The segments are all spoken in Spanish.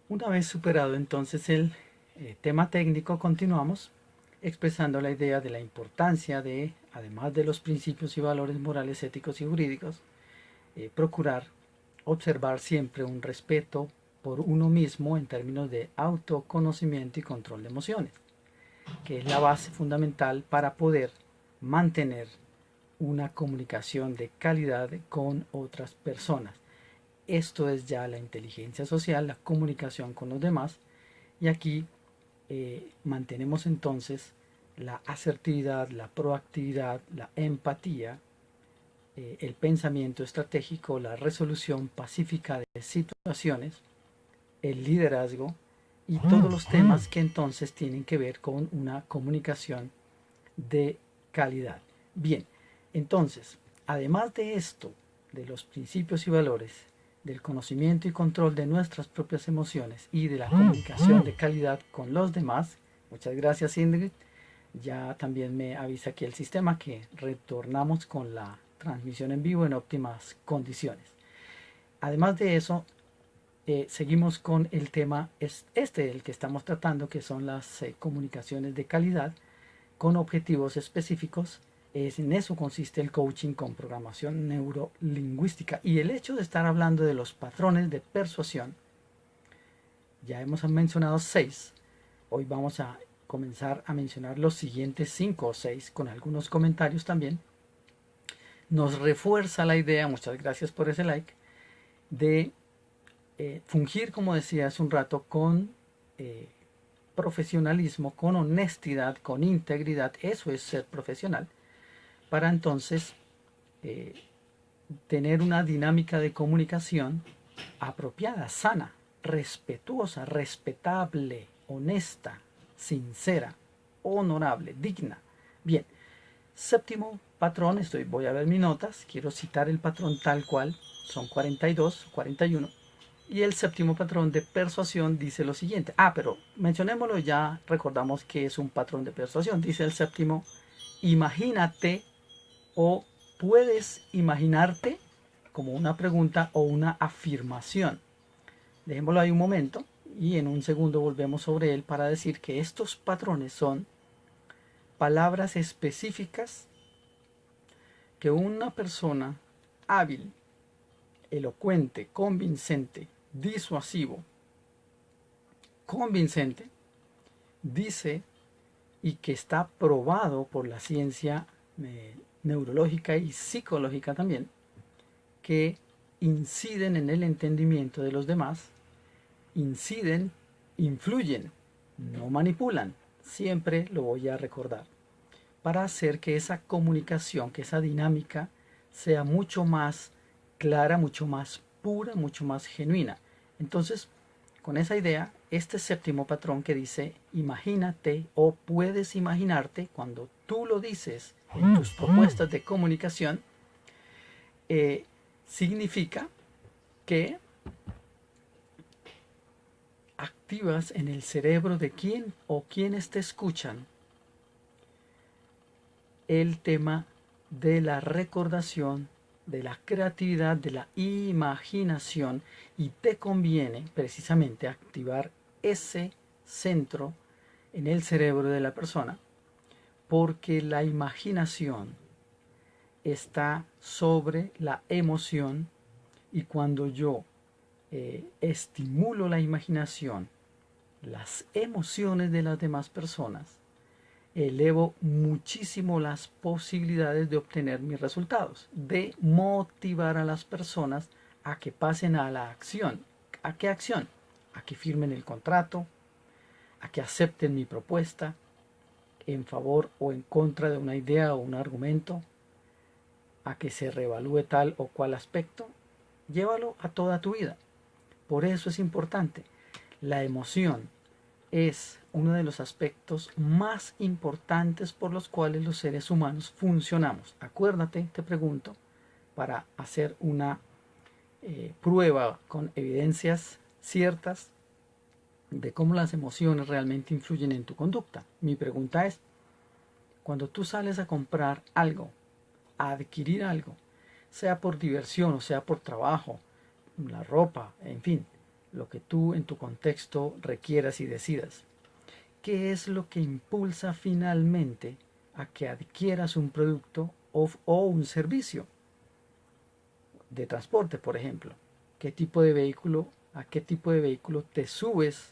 Una vez superado entonces el tema técnico, continuamos expresando la idea de la importancia de, además de los principios y valores morales, éticos y jurídicos, procurar observar siempre un respeto por uno mismo en términos de autoconocimiento y control de emociones, que es la base fundamental para poder mantener una comunicación de calidad con otras personas. Esto es ya la inteligencia social, la comunicación con los demás, y aquí mantenemos entonces la asertividad, la proactividad, la empatía, el pensamiento estratégico, la resolución pacífica de situaciones, el liderazgo y todos los temas que entonces tienen que ver con una comunicación de calidad. Bien, entonces, además de esto, de los principios y valores, del conocimiento y control de nuestras propias emociones y de la comunicación de calidad con los demás, muchas gracias Ingrid, ya también me avisa aquí el sistema que retornamos con la transmisión en vivo en óptimas condiciones. Además de eso, seguimos con el tema el que estamos tratando, que son las comunicaciones de calidad con objetivos específicos. En eso consiste el coaching con programación neurolingüística. Y el hecho de estar hablando de los patrones de persuasión, ya hemos mencionado 6. Hoy vamos a comenzar a mencionar los siguientes 5 o 6 con algunos comentarios también. Nos refuerza la idea, muchas gracias por ese like, de fungir, como decía hace un rato, con profesionalismo, con honestidad, con integridad. Eso es ser profesional, para entonces eh, tener una dinámica de comunicación apropiada, sana, respetuosa, respetable, honesta, sincera, honorable, digna. Bien, séptimo patrón, voy a ver mis notas, quiero citar el patrón tal cual, son 42, 41. Y el séptimo patrón de persuasión dice lo siguiente. Pero mencionémoslo, ya recordamos que es un patrón de persuasión. Dice el séptimo: imagínate o puedes imaginarte, como una pregunta o una afirmación. Dejémoslo ahí un momento y en un segundo volvemos sobre él para decir que estos patrones son palabras específicas que una persona hábil, elocuente, convincente, dice, y que está probado por la ciencia neurológica y psicológica también, que inciden en el entendimiento de los demás, inciden, influyen, no manipulan. Siempre lo voy a recordar, para hacer que esa comunicación, que esa dinámica sea mucho más clara, mucho más pura, mucho más genuina. Entonces, con esa idea, este séptimo patrón que dice imagínate o puedes imaginarte, cuando tú lo dices en tus propuestas de comunicación, significa que activas en el cerebro de quien o quienes te escuchan el tema de la recordación, de la creatividad, de la imaginación, y te conviene precisamente activar ese centro en el cerebro de la persona, porque la imaginación está sobre la emoción, y cuando yo estimulo la imaginación, las emociones de las demás personas, elevo muchísimo las posibilidades de obtener mis resultados, de motivar a las personas a que pasen a la acción. ¿A qué acción? A que firmen el contrato, a que acepten mi propuesta en favor o en contra de una idea o un argumento, a que se reevalúe tal o cual aspecto. Llévalo a toda tu vida. Por eso es importante. La emoción es uno de los aspectos más importantes por los cuales los seres humanos funcionamos. Acuérdate, te pregunto, para hacer una prueba con evidencias ciertas de cómo las emociones realmente influyen en tu conducta. Mi pregunta es, cuando tú sales a comprar algo, a adquirir algo, sea por diversión o sea por trabajo, la ropa, en fin, lo que tú en tu contexto requieras y decidas. ¿Qué es lo que impulsa finalmente a que adquieras un producto o un servicio de transporte, por ejemplo? ¿Qué tipo de vehículo, a qué tipo de vehículo te subes?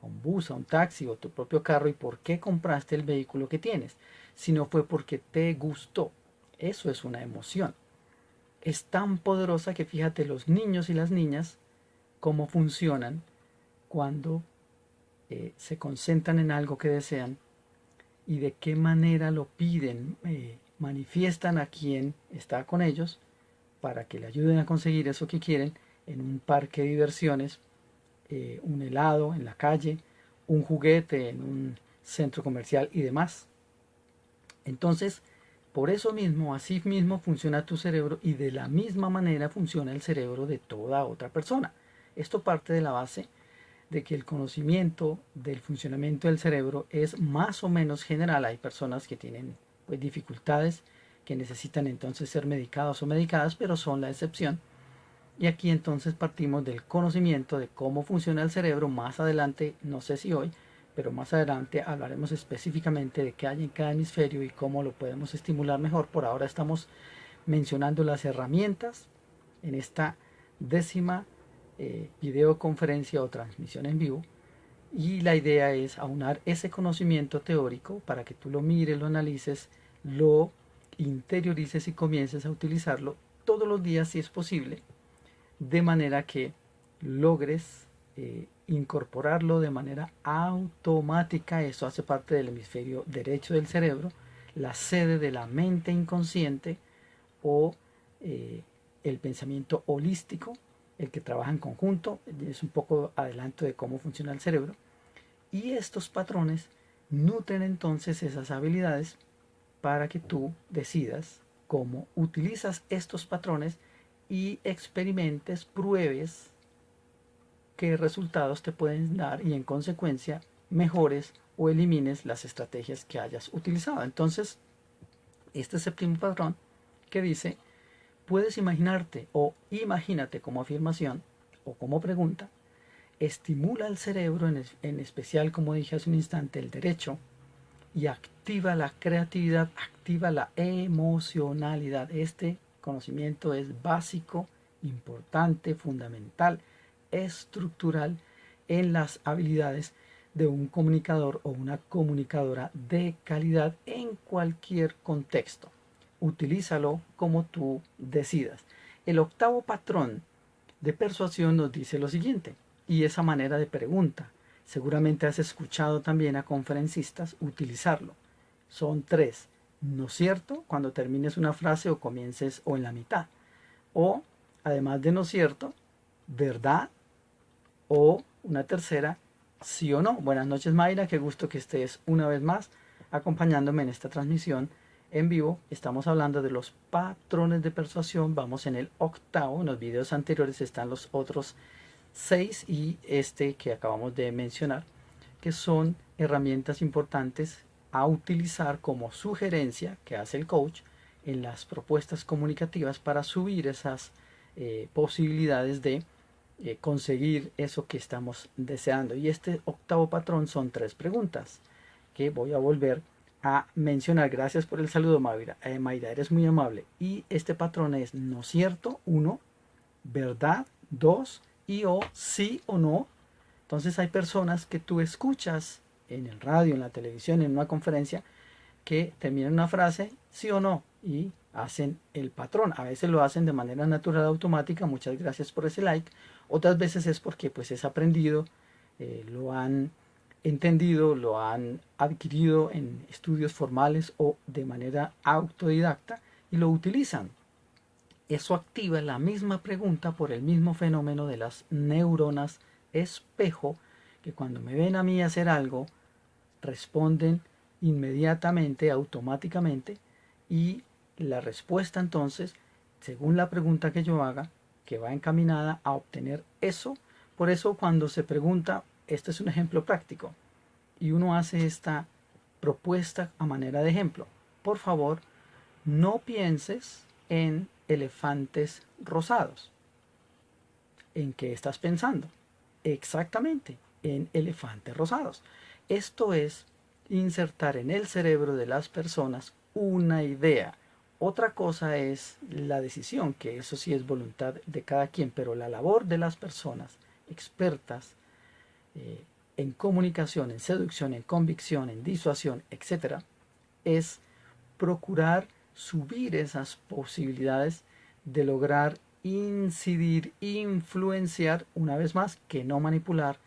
¿A un bus, a un taxi o tu propio carro? ¿Y por qué compraste el vehículo que tienes? Si no fue porque te gustó. Eso es una emoción. Es tan poderosa que fíjate los niños y las niñas cómo funcionan cuando se concentran en algo que desean y de qué manera lo piden, manifiestan a quien está con ellos para que le ayuden a conseguir eso que quieren en un parque de diversiones, un helado en la calle, un juguete en un centro comercial y demás. Entonces, por eso mismo, así mismo funciona tu cerebro y de la misma manera funciona el cerebro de toda otra persona. Esto parte de la base de que el conocimiento del funcionamiento del cerebro es más o menos general. Hay personas que tienen pues, dificultades que necesitan entonces ser medicados o medicadas, pero son la excepción. Y aquí entonces partimos del conocimiento de cómo funciona el cerebro. Más adelante, no sé si hoy, pero más adelante hablaremos específicamente de qué hay en cada hemisferio y cómo lo podemos estimular mejor. Por ahora estamos mencionando las herramientas en esta décima videoconferencia o transmisión en vivo. Y la idea es aunar ese conocimiento teórico para que tú lo mires, lo analices, lo interiorices y comiences a utilizarlo todos los días si es posible, de manera que logres incorporarlo de manera automática. Eso hace parte del hemisferio derecho del cerebro, la sede de la mente inconsciente o el pensamiento holístico, el que trabaja en conjunto. Es un poco adelanto de cómo funciona el cerebro. Y estos patrones nutren entonces esas habilidades para que tú decidas cómo utilizas estos patrones y experimentes, pruebes qué resultados te pueden dar y en consecuencia mejores o elimines las estrategias que hayas utilizado. Entonces, este séptimo patrón que dice, puedes imaginarte o imagínate como afirmación o como pregunta, estimula el cerebro, en especial, como dije hace un instante, el derecho, y activa la creatividad, activa la emocionalidad. Este conocimiento es básico, importante, fundamental, estructural en las habilidades de un comunicador o una comunicadora de calidad en cualquier contexto. Utilízalo como tú decidas. El octavo patrón de persuasión nos dice lo siguiente, y esa manera de pregunta. Seguramente has escuchado también a conferencistas utilizarlo. Son tres. ¿No es cierto? Cuando termines una frase o comiences o en la mitad. O, además de no es cierto, ¿verdad? O una tercera, sí o no. Buenas noches, Mayra. Qué gusto que estés una vez más acompañándome en esta transmisión en vivo. Estamos hablando de los patrones de persuasión. Vamos en el octavo. En los videos anteriores están los otros 6 y este que acabamos de mencionar, que son herramientas importantes a utilizar como sugerencia que hace el coach en las propuestas comunicativas para subir esas posibilidades de conseguir eso que estamos deseando. Y este octavo patrón son 3 preguntas que voy a volver a mencionar. Gracias por el saludo, Mayra. Mayra, eres muy amable. Y este patrón es no cierto, 1, verdad, 2, y o sí o no. Entonces hay personas que tú escuchas en el radio, en la televisión, en una conferencia, que terminan una frase sí o no y hacen el patrón. A veces lo hacen de manera natural, automática. Muchas gracias por ese like. Otras veces es porque pues es aprendido, lo han entendido, lo han adquirido en estudios formales o de manera autodidacta y lo utilizan. Eso activa la misma pregunta por el mismo fenómeno de las neuronas espejo, que cuando me ven a mí hacer algo, responden inmediatamente, automáticamente, y la respuesta entonces, según la pregunta que yo haga, que va encaminada a obtener eso. Por eso cuando se pregunta, este es un ejemplo práctico, y uno hace esta propuesta a manera de ejemplo. Por favor, no pienses en elefantes rosados. ¿En qué estás pensando? exactamente en elefantes rosados. Esto es insertar en el cerebro de las personas una idea. Otra cosa es la decisión, que eso sí es voluntad de cada quien, pero la labor de las personas expertas eh, en comunicación, en seducción, en convicción, en disuasión, etcétera, es procurar subir esas posibilidades de lograr incidir, influenciar, una vez más, que no manipular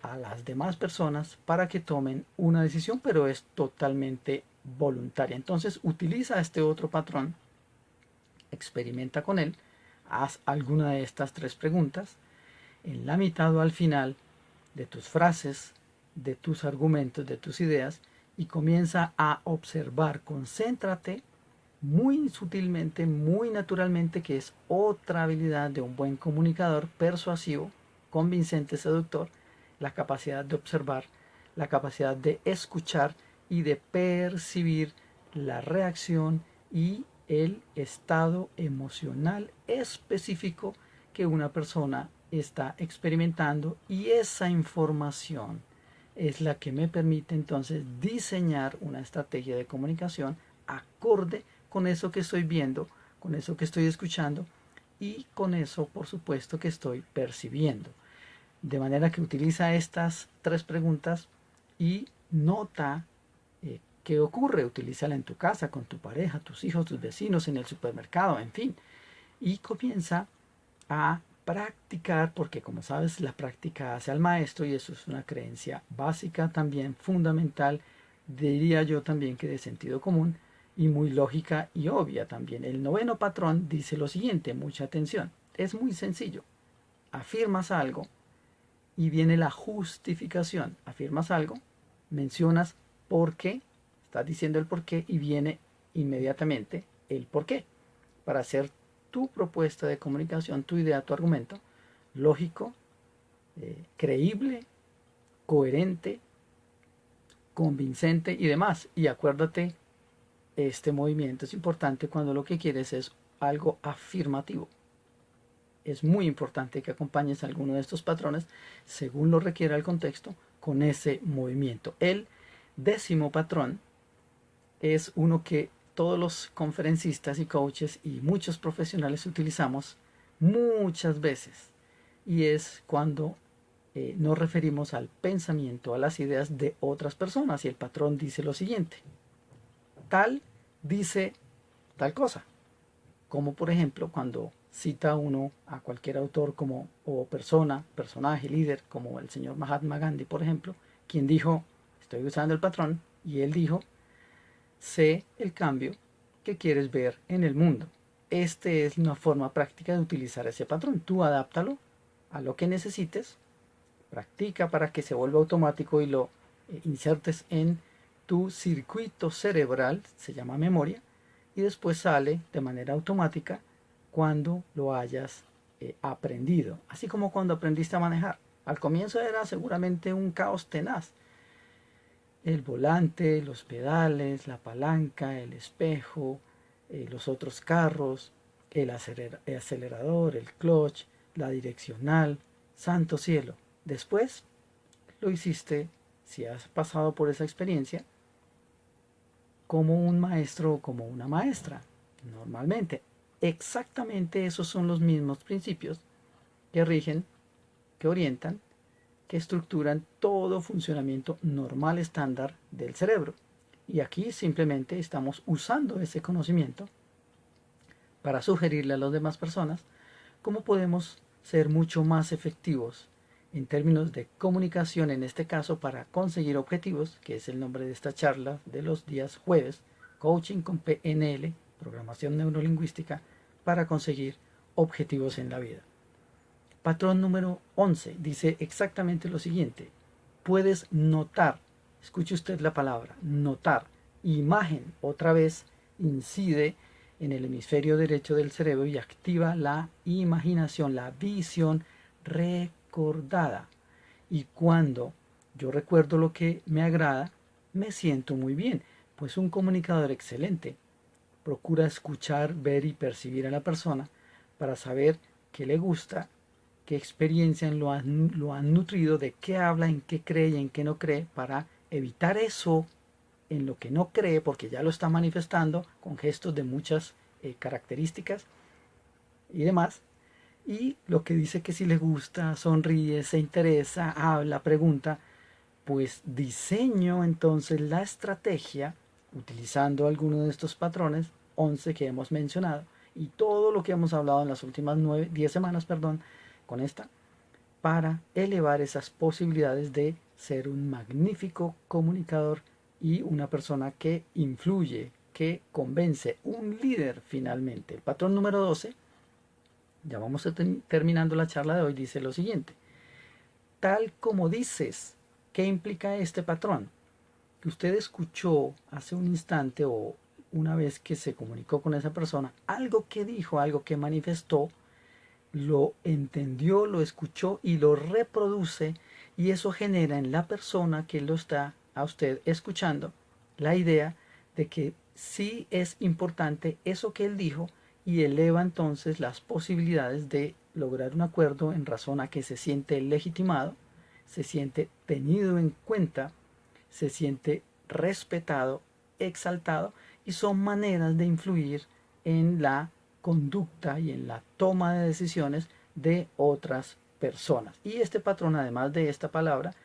a las demás personas para que tomen una decisión, pero es totalmente voluntaria. Entonces utiliza este otro patrón, experimenta con él, haz alguna de estas tres preguntas, en la mitad o al final de tus frases, de tus argumentos, de tus ideas, y comienza a observar, concéntrate muy sutilmente, muy naturalmente, que es otra habilidad de un buen comunicador persuasivo, convincente, seductor, la capacidad de observar, la capacidad de escuchar y de percibir la reacción y el estado emocional específico que una persona está experimentando, y esa información es la que me permite entonces diseñar una estrategia de comunicación acorde con eso que estoy viendo, con eso que estoy escuchando y con eso, por supuesto, que estoy percibiendo. De manera que utiliza estas tres preguntas y nota qué ocurre. Utilízala en tu casa, con tu pareja, tus hijos, tus vecinos, en el supermercado, en fin. Y comienza a practicar, porque como sabes, la práctica hace al maestro, y eso es una creencia básica también, fundamental, diría yo también que de sentido común, y muy lógica y obvia también. El noveno patrón dice lo siguiente, mucha atención, es muy sencillo. Afirmas algo y viene la justificación. Afirmas algo, mencionas por qué, estás diciendo el por qué y viene inmediatamente el por qué, para hacer tu propuesta de comunicación, tu idea, tu argumento lógico, creíble, coherente, convincente y demás. Y acuérdate, este movimiento es importante cuando lo que quieres es algo afirmativo. Es muy importante que acompañes alguno de estos patrones, según lo requiera el contexto, con ese movimiento. El décimo patrón es uno que todos los conferencistas y coaches y muchos profesionales utilizamos muchas veces, y es cuando nos referimos al pensamiento, a las ideas de otras personas, y el patrón dice lo siguiente: tal dice tal cosa, como por ejemplo cuando cita uno a cualquier autor como o persona, personaje, líder, como el señor Mahatma Gandhi, por ejemplo, quien dijo, estoy usando el patrón, y él dijo: sé el cambio que quieres ver en el mundo. Esta es una forma práctica de utilizar ese patrón. Tú adáptalo a lo que necesites, practica para que se vuelva automático y lo insertes en tu circuito cerebral, se llama memoria, y después sale de manera automática cuando lo hayas aprendido. Así como cuando aprendiste a manejar. Al comienzo era seguramente un caos tenaz. El volante, los pedales, la palanca, el espejo, los otros carros, el acelerador, el clutch, la direccional, santo cielo. Después lo hiciste, si has pasado por esa experiencia, como un maestro o como una maestra, normalmente. Exactamente esos son los mismos principios que rigen, que orientan, que estructuran todo funcionamiento normal estándar del cerebro. Y aquí simplemente estamos usando ese conocimiento para sugerirle a las demás personas cómo podemos ser mucho más efectivos en términos de comunicación, en este caso para conseguir objetivos, que es el nombre de esta charla de los días jueves, coaching con PNL, programación neurolingüística, para conseguir objetivos en la vida. Patrón número 11 dice exactamente lo siguiente: puedes notar, escuche usted la palabra, notar, imagen, otra vez incide en el hemisferio derecho del cerebro y activa la imaginación, la visión recordada. Y cuando yo recuerdo lo que me agrada, me siento muy bien, pues un comunicador excelente procura escuchar, ver y percibir a la persona para saber qué le gusta, qué experiencia lo han nutrido, de qué habla, en qué cree y en qué no cree, para evitar eso en lo que no cree, porque ya lo está manifestando con gestos de muchas características y demás. Y lo que dice que si le gusta, sonríe, se interesa, habla, pregunta, pues diseño entonces la estrategia utilizando alguno de estos patrones 11 que hemos mencionado y todo lo que hemos hablado en las últimas 10 semanas, perdón, con esta, para elevar esas posibilidades de ser un magnífico comunicador y una persona que influye, que convence, un líder finalmente. El patrón número 12, ya vamos terminando la charla de hoy, dice lo siguiente: tal como dices. ¿Qué implica este patrón? Que usted escuchó hace un instante o una vez que se comunicó con esa persona, algo que dijo, algo que manifestó, lo entendió, lo escuchó y lo reproduce, y eso genera en la persona que lo está a usted escuchando la idea de que sí es importante eso que él dijo, y eleva entonces las posibilidades de lograr un acuerdo en razón a que se siente legitimado, se siente tenido en cuenta, se siente respetado, exaltado, y son maneras de influir en la conducta y en la toma de decisiones de otras personas. Y este patrón, además de esta palabra,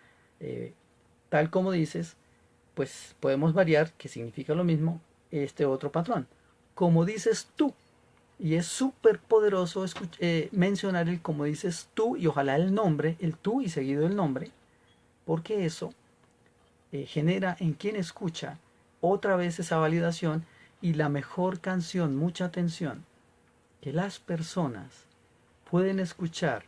tal como dices, pues podemos variar, que significa lo mismo, este otro patrón. Como dices tú, y es súper poderoso mencionar el como dices tú, y ojalá el nombre, el tú y seguido el nombre, porque eso genera en quien escucha otra vez esa validación. Y la mejor canción, mucha atención, que las personas pueden escuchar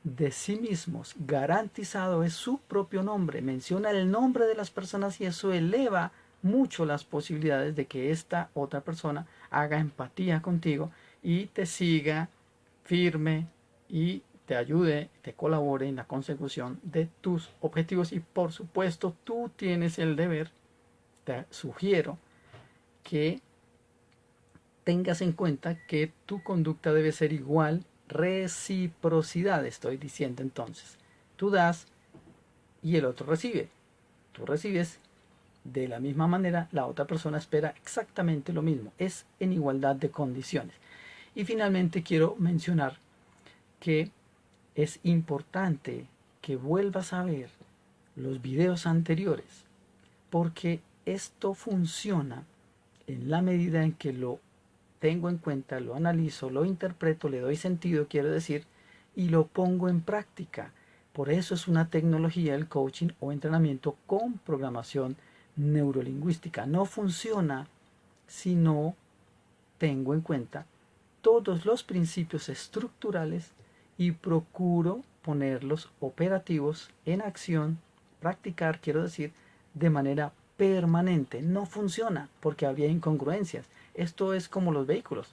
de sí mismos garantizado es su propio nombre. Menciona el nombre de las personas y eso eleva mucho las posibilidades de que esta otra persona haga empatía contigo y te siga firme y te ayude, te colabore en la consecución de tus objetivos. Y por supuesto tú tienes el deber, te sugiero que tengas en cuenta que tu conducta debe ser igual, reciprocidad estoy diciendo entonces. Tú das y el otro recibe. Tú recibes de la misma manera, la otra persona espera exactamente lo mismo. Es en igualdad de condiciones. Y finalmente quiero mencionar que es importante que vuelvas a ver los videos anteriores, porque esto funciona en la medida en que lo tengo en cuenta, lo analizo, lo interpreto, le doy sentido, quiero decir, y lo pongo en práctica. Por eso es una tecnología el coaching o entrenamiento con programación neurolingüística. No funciona si no tengo en cuenta todos los principios estructurales y procuro ponerlos operativos en acción, practicar, quiero decir, de manera permanente. No funciona porque habría incongruencias. Esto es como los vehículos.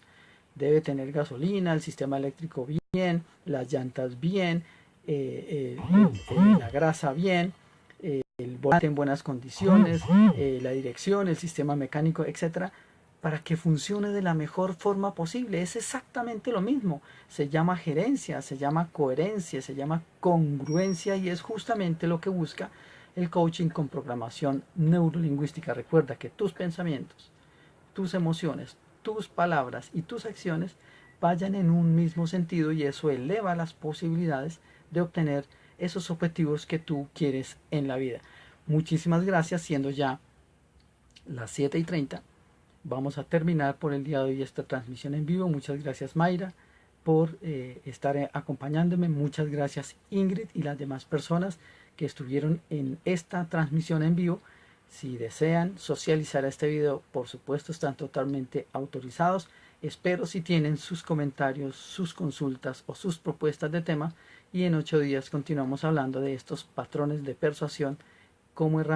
Debe tener gasolina, el sistema eléctrico bien, las llantas bien, la grasa bien, el volante en buenas condiciones, la dirección, el sistema mecánico, etcétera, para que funcione de la mejor forma posible. Es exactamente lo mismo. Se llama gerencia, se llama coherencia, se llama congruencia, y es justamente lo que busca el coaching con programación neurolingüística. Recuerda que tus pensamientos, tus emociones, tus palabras y tus acciones vayan en un mismo sentido, y eso eleva las posibilidades de obtener esos objetivos que tú quieres en la vida. Muchísimas gracias, siendo ya las 7:30. Vamos a terminar por el día de hoy esta transmisión en vivo. Muchas gracias, Mayra, por estar acompañándome. Muchas gracias, Ingrid, y las demás personas que estuvieron en esta transmisión en vivo. Si desean socializar este video, por supuesto, están totalmente autorizados. Espero si tienen sus comentarios, sus consultas o sus propuestas de tema. Y en 8 días continuamos hablando de estos patrones de persuasión como herramienta